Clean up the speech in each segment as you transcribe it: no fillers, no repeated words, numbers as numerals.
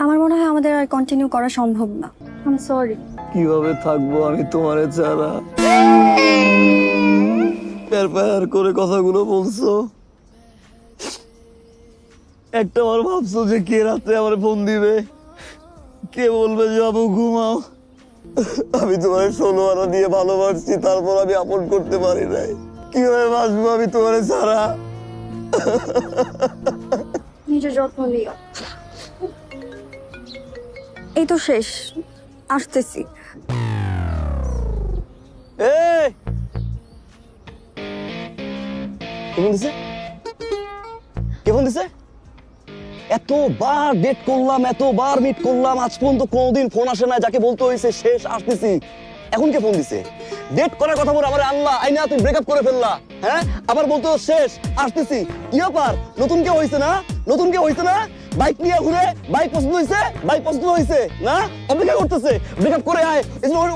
আমার মনে হয় আমাদের আর কন্টিনিউ করা সম্ভব না। I am sorry. কিভাবে থাকবো আমি তোমারে ছাড়া? প্যার করে কথাগুলো বলছো, একটা বার ভাবছো যে কে রাতে আমার ফোন দিবে, কে বলবে যাবো ঘুমাও? আমি তোমার 16 আনা দিয়ে ভালোবাসছি, তারপর আমি আপন করতে পারি নাই। কিভাবে বাঁচবো আমি তোমারে ছাড়া? নিজের যত্ন নিও। এই তো শেষ, আসতেছি। কেমন দিছে? কেমন দিছে? এতবার ডেট করলাম, এতবার মিট করলাম, আজ পর্যন্ত কোনোদিন ফোন আসে না। যাকে বলতে হয়েছে শেষ আসতেছি, এখন কে ফোন দিছে? ডেট করার কথা বলে আবার আল্লাহ আইনা তুমি ব্রেকআপ করে ফেললা। হ্যাঁ, আবার বলতো শেষ আসতেছি। কি ব্যাপার? নতুন কেউ হইছে না? নতুন কেউ হইছে না? বাইক নিয়ে ঘুরে, বাইক পছন্দ হয়েছে, বাইক পছন্দ হয়েছে না? অপেক্ষা করতেছে, ব্রেকআপ করে আয়,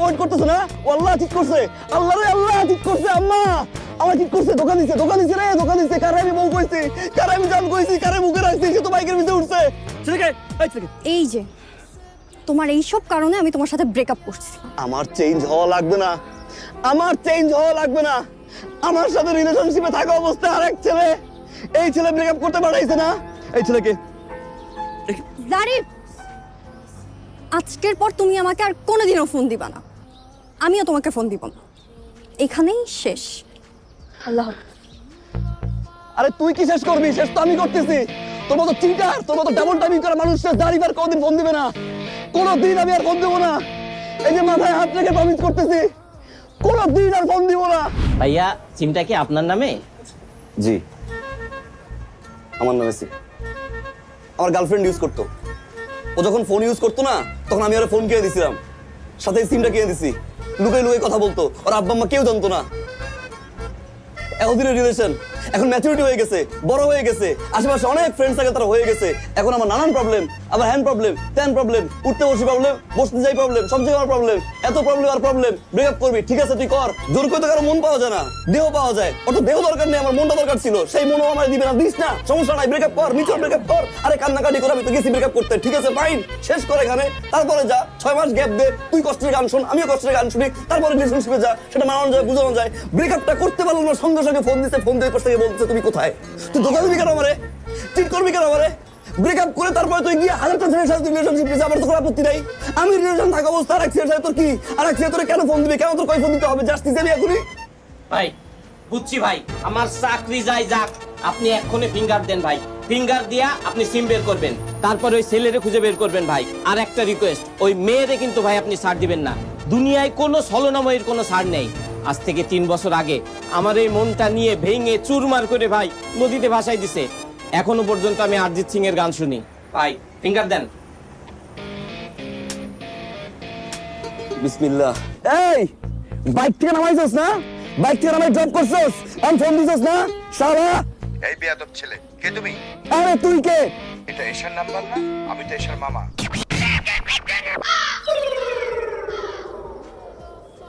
ওয়েট করতেছে না? ও আল্লাহ ঠিক করছে, আল্লাহ রে আল্লাহ ঠিক করছে। আম্মা আমার ঠিক করছে, দোকান দিছে, দোকান দিছে রে, দোকান দিছে। কারে আমি বউ কইছি, কারে আমি জান কইছি, কারে মুখে রাখছি, সে তো বাইকের ভিতরে উঠছে। এই যে তোমার এইসব কারণে আমি তোমার সাথে ব্রেকআপ করছি। আমার চেঞ্জ হওয়া লাগবে না, আমার চেঞ্জ হওয়া লাগবে না। আমার সাথে রিলেশনশিপে থাকা অবস্থায় আরেক ছেলে, এই ছেলে ব্রেকআপ করতে পারাইছে না? এই ছেলেকে জারিফ, আজকের পর তুমি আমাকে আর কোনোদিনও ফোন দিবা না, আমিও তোমাকে ফোন দিব না। এখানেই শেষ। আল্লাহ হাফেজ। আরে তুই কি শেষ করবি? শেষ তো আমি করতেছি। তোর মতো চিন্তার, তোর মতো ডাবল টাইমিং করা মানুষটা জারিফ আর কোনদিন ফোন দিবে না, কোনদিন আমি আর ফোন দেবো না। এই যে মাথায় হাত রেখে প্রমিস করতেছি, কোনদিন আর ফোন দিব না। ভাইয়া সিমটা কি আপনার নামে? জি, আমার নামে সিম। আমার গার্লফ্রেন্ড ইউজ করতো। ও যখন ফোন ইউজ করতো না, তখন আমি ওর ফোন কিনে দিছিলাম, সাথে সিমটা কিনে দিছি। লুকাই লুকাই কথা বলতো, ওর আব্বা আম্মা কেউ জানতো না। এতদিনের রিলেশন, এখন ম্যাচুরিটি হয়ে গেছে, বড় হয়ে গেছে, আশেপাশে অনেক ফ্রেন্ডস থাকে, তারা হয়ে গেছে। এখন আমার নানান প্রবলেম, আবার হ্যান্ড প্রবলেম, ত্যান প্রবলেম, উঠতে বসে প্রবলেম, বসতে যাই প্রবলেম, সব জায়গায় আমার প্রবলেম। এত প্রবলেম আর প্রবলেম। ব্রেকআপ করবি, ঠিক আছে তুই কর। জোর করে তো কারো মন পাওয়া যায় না, দেহ পাওয়া যায়। অত দেহ দরকার নেই, আমার মনটা দরকার ছিল। সেই মনও আমার দিবে না, দিস না, সমস্যা নাই, ব্রেকআপ কর, মিচুয়াল ব্রেকআপ কর। আরে কান্নাকাটি করে আমি তো গেছি ব্রেকআপ করতে, ঠিক আছে ফাইন, শেষ করে এখানে। তারপরে যা 6 মাস গ্যাপ দে, তুই কষ্টের গান শোন, আমিও কষ্টের গান শুনি, তারপরে রিলেশনশিপে যা, সেটা মানানো যায়, বুঝানো যায়। ব্রেকআপটা করতে পারলো না, সঙ্গে সঙ্গে ফোন দিতে, ফোন দিয়ে পাশ থেকে বলছে তুমি কোথায়? তুই ধোকা দিবি কেন আমারে? চিট করবি কেন আমারে? ব্রেকআপ করে তারপরে তুই গিয়ে হাজারটা ছেলের সাথে রিলেশনশিপ নিয়েছিস, আমার তো কোনো আপত্তি নাই। আমি রিলেশন থাকা অবস্থা আর এক ছেলের সাথে তোর কি? আর এক ছেলে তোরে কেন ফোন দিবে? কেন তোর কয় ফোন দিতে হবে? যাচ্ছিস আমি এখনই? ভাই বুঝছি ভাই, আমার চাকরি যাই যাক, আপনি এক্ষুনি ফিঙ্গার দেন ভাই। ফিঙ্গার দিয়া আপনি সিম বের করবেন, তারপর ওই ছেলেরে খুঁজে বের করবেন ভাই। আর একটা রিকোয়েস্ট, ওই মেয়েরে কিন্তু ভাই আপনি ছাড় দিবেন না। দুনিয়ায় কোনো ছলনাময়ের কোনো ছাড় নেই। আজ থেকে 3 বছর আগে আমার এই মনটা নিয়ে ভেঙে চুরমার করে ভাই নদীতে ভাসাই দিছে। এখনো পর্যন্ত আমি অরিজিৎ সিং এর গান শুনি। ভাই ফিঙ্গার দেন। বিসমিল্লাহ। এই বাইক থেকে নামাইছস না? বাইক থেকে নামাই ড্রপ করছস, আমি ফোন দিছস না শালা? এই বেয়াদব ছেলে, কে তুমি? আরে তুই কে? এটা এশার নাম্বার না? আমি তো এশার মামা।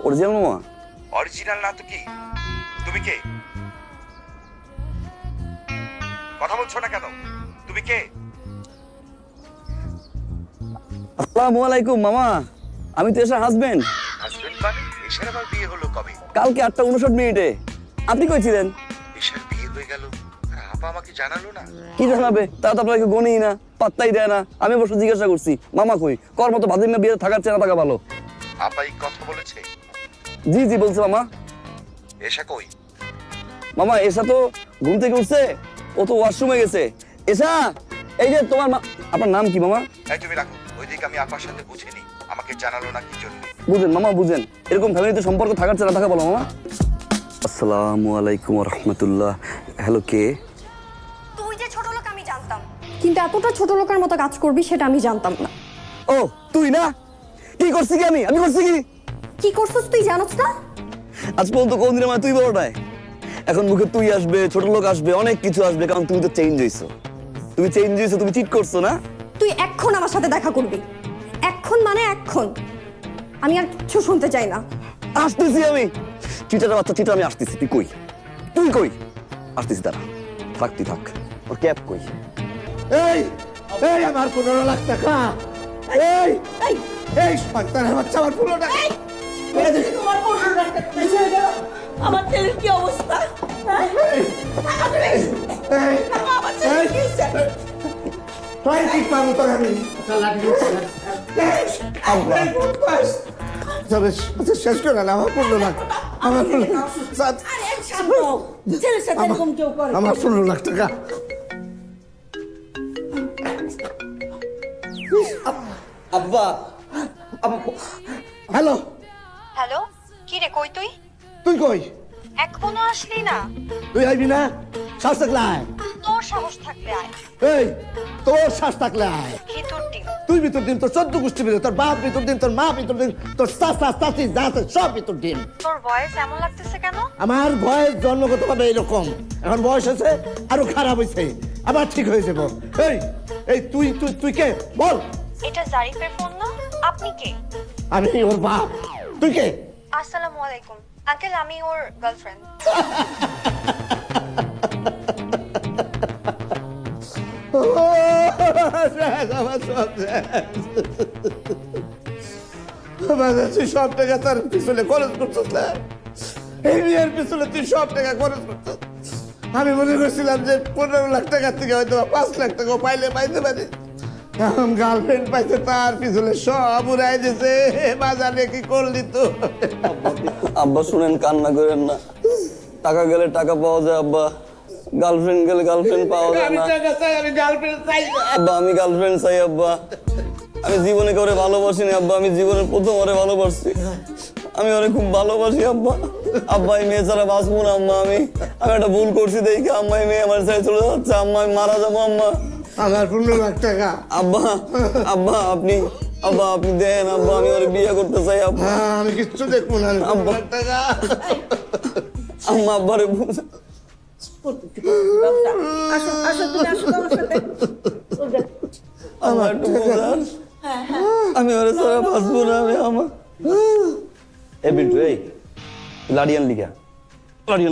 অরিজিনাল মামা? অরিজিনাল না তো কি? তুমি কে? কথা বলছো না কেন? তুমি কে? আসসালামু আলাইকুম মামা, আমি তো এশার হাজবেন্ড। হাজবেন্ড মানে? এশার আবার বিয়ে হলো কবে? কালকে 8:59 আপনি কই ছিলেন? এশার বিয়ে হয়ে গেল আর আপা আমাকে জানালো না? কি জানাবে? তা তো আপনাকে গনেই না, পাত্তাই দেয় না। আমি অবশ্য জিজ্ঞাসা করছি মামা কই, কর মতো ভাদিনা বিয়ে থাকার চেনা থাকা ভালো। আপা এই কথা বলেছে? জি জি বলছে মামা। এশা কই? মামা এসা তো ঘুম থেকে উঠছে, ও তো ওয়াশরুমে গেছে। এসা, এই যে তোমার আপনার নাম কি মামা? এই তুমি রাখো, ওইদিকে আমি আপার সাথে বুঝিনি, আমাকে জানালো না কি জন্য। বুঝেন মামা বুঝেন, এরকম ফ্যামিলিতে সম্পর্ক থাকার চেনা থাকা বলো মামা। আসসালামু আলাইকুম রাহমাতুল্লাহ। হ্যালো কে? তুই যে ছোট লোক আমি জানতাম, কিন্তু এতটা ছোট লোকের মতো কাজ করবি সেটা আমি জানতাম না। ও তুই না? কি করছি কি আমি করছি কি? কি করছিস তুই জানোস না? আজ পর্যন্ত কোনদিন আমার তুই বড়টায়, এখন মুখে তুই আসবে, ছোট লোক আসবে, অনেক কিছু আসবে, কারণ তুমি তো চেঞ্জ হইছো। তুমি চেঞ্জ হইছো, তুমি চিট করছো না? তুই এখন আমার সাথে দেখা করবি, এখন মানে এখন। আমি আর কিছু শুনতে চাই না। আসতেছি আমি, চিটার বাচ্চা চিটা, আমি আসতেছি। তুই কই? তুই কই? আসতেছি, দাঁড়া, থাক তুই থাক। ওর ক্যাপ কই? এই এই আমার 15 লাখ টাকা, এই এই সন্তানের বাচ্চা আমার 15 টাকা। তোমার 15 লাখ টাকা পয়সা হয়ে গেল। আমার ছেলের কি অবস্থা? হ্যাঁ? আমার ছেলের কি হয়েছে? তুই ঠিক পাবো তোর আমি শেষ করে না আমার 15 লাখ, আমার 15 লাখ, আরে শান্ত হও। ছেলের সাথে এরকম কেউ করে? আমার 15 লাখ টাকা। আব্বা হ্যালো, হ্যালো, কি রে কই তুই? তুই কই? এখনো আসলি না? তুই আইবি না? শ্বাস থাকলে আয়। তোর সাহস থাকলে আয়। এই তোর শ্বাস থাকলে আয়। ভিতর দিন। তুই ভিতর দিন, তোর 14 গোষ্ঠী ভিতর, তোর বাপ ভিতর দিন, তোর মা ভিতর দিন, তোর চাচা চাচি যা আছে সব ভিতর দিন। তোর ভয়েস এমন লাগতেছে কেন? আমার বয়স জন্মগতভাবে এইরকম, এখন বয়স হয়েছে আরো খারাপ হয়েছে, আবার ঠিক হয়ে যাব। এই এই তুই তুই তুই কে বল? এটা জারিফের ফোন না? আপনি কে? আমি ওর বাপ। তুই কে? আসসালামু আলাইকুম আঙ্কেল, আমি ওর গার্লফ্রেন্ড। তুই সব টাকা তার পিছনে খরচ করছিস না, এই বিয়ের পিছনে তুই সব টাকা খরচ করছিস। আমি মনে করছিলাম যে 15 লাখ টাকা থেকে হয়তো 5 লাখ টাকা পাইতে পারি, এখন গার্লফ্রেন্ড পাইছে তার পিছনে সব উড়াই দিছে। বাজারে কি করলি তো? আব্বা শুনেন, কান্না করেন না। টাকা গেলে টাকা পাওয়া যায় আব্বা, গার্লফ্রেন্ড গেলে গার্লফ্রেন্ড পাওয়া যায় আমি না। টাকা চাই, আমি গার্লফ্রেন্ড চাই না। আব্বা আমি গার্লফ্রেন্ড চাই আব্বা। আমি জীবনে করে ভালোবাসিনি আব্বা, আমি জীবনের প্রথম ওরে ভালোবাসছি। আমি ওরে খুব ভালোবাসি আব্বা। আব্বা এই মেয়ে ছাড়া বাঁচবো না আম্মা। আমি একটা ভুল করছি দেখে আম্মা এই মেয়ে আমার ছেড়ে চলে যাচ্ছে। আম্মা আমি মারা যাবো আম্মা। আমার 15 লাখ টাকা। আব্বা আব্বা আপনি দেন আব্বা, আমি ওরে বিয়ে করতে চাই আব্বা। আমি কিচ্ছু দেখবো না, 15 লাখ টাকা। আম্মা আব্বারে বুঝ আসো আসো, তুমি আসো তো আমার সাথে। আমার একটু বোঝান, আমি ওরে ছাড়া বাঁচবো না আমি আমার। এ বিন্টু, এই লাডিয়ান লিখা তুই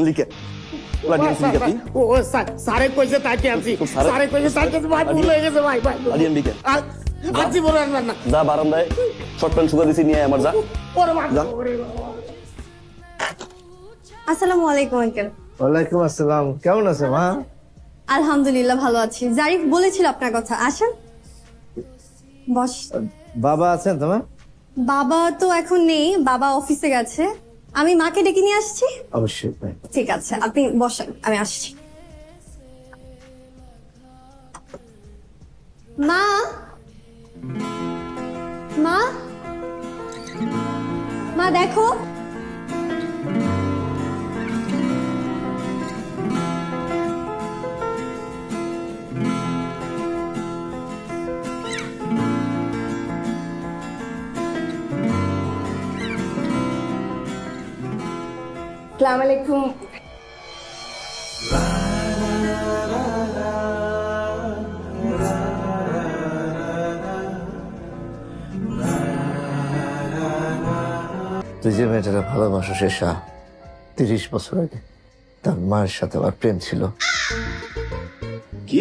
ও সারে কইছে তাকে আনছি, সারে কইছে তাকে ভাই ভুল হয়ে গেছে ভাই ভাই। লাডিয়ান লিখা আজি বড় না যা বারান্দায় শর্ট প্যান্ট শুকা দিছি নিয়ে আয় আমার, যা পরে ভাই। যা। আসসালামু আলাইকুম আঙ্কেল। ওয়ালাইকুম আসসালাম, কেমন আছে মা? আলহামদুলিল্লাহ ভালো আছি। জারিফ বলেছিল আপনার কথা, আসেন বস। বাবা আছেন তোমার? বাবা তো এখন নেই, বাবা অফিসে গেছে। আমি মাকে ডেকে নিয়ে আসছি। অবশ্যই ভাই। ঠিক আছে, আপনি বসেন, আমি আসছি। মা মা মা দেখো। আসসালামু আলাইকুম। তুই যে মেয়েটাকে ভালোবাসো শেষা, 30 বছর আগে তার মায়ের সাথে আমার প্রেম ছিল। কি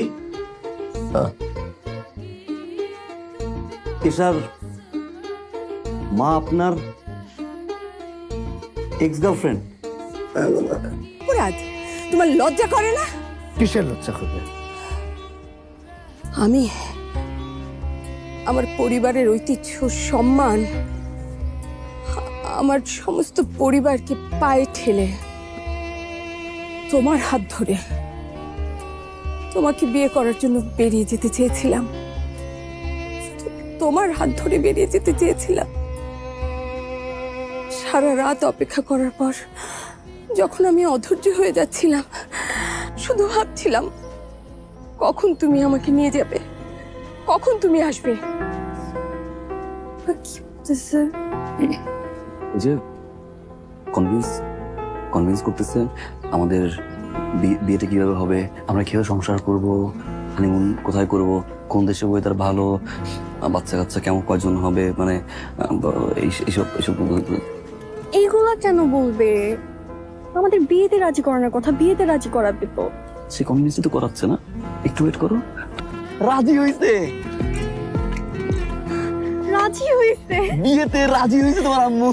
এসার মা আপনার এক্স গার্লফ্রেন্ড? মুরাদ, তোমার লজ্জা করে না? কিসের লজ্জা করবে? আমি আমার পরিবারের ঐতিহ্য, সম্মান, আমার সমস্ত পরিবারকে পায়ে ঠেলে তোমার হাত ধরে তোমাকে বিয়ে করার জন্য বেরিয়ে যেতে চেয়েছিলাম। তোমার হাত ধরে বেরিয়ে যেতে চেয়েছিলাম। সারা রাত অপেক্ষা করার পর যখন আমি অধৈর্য হয়ে যাচ্ছিলাম, শুধু ভাবছিলাম কখন তুমি আমাকে নিয়ে যাবে, কখন তুমি আসবে। কি বলতেছে? যে কনভিন্স করতেছেন আমাদের বিয়েটা কিভাবে হবে, আমরা কিভাবে সংসার করব, হানিমুন কোথায় করব, কোন দেশে ওয়েদার ভালো, বাচ্চা কাচ্চা কেমন কয়জন হবে, মানে এইসব এইগুলা কেন বলবে? আমাদের বিয়েতে রাজি করানোর কথা, বিয়েতে রাজি করাবে তো। সে কনভিন্স তো করাচ্ছে না, একটু ওয়েট করো। রাজি হইছে, রাজি হইছে। বিয়েতে রাজি হইছে তোমার আম্মু।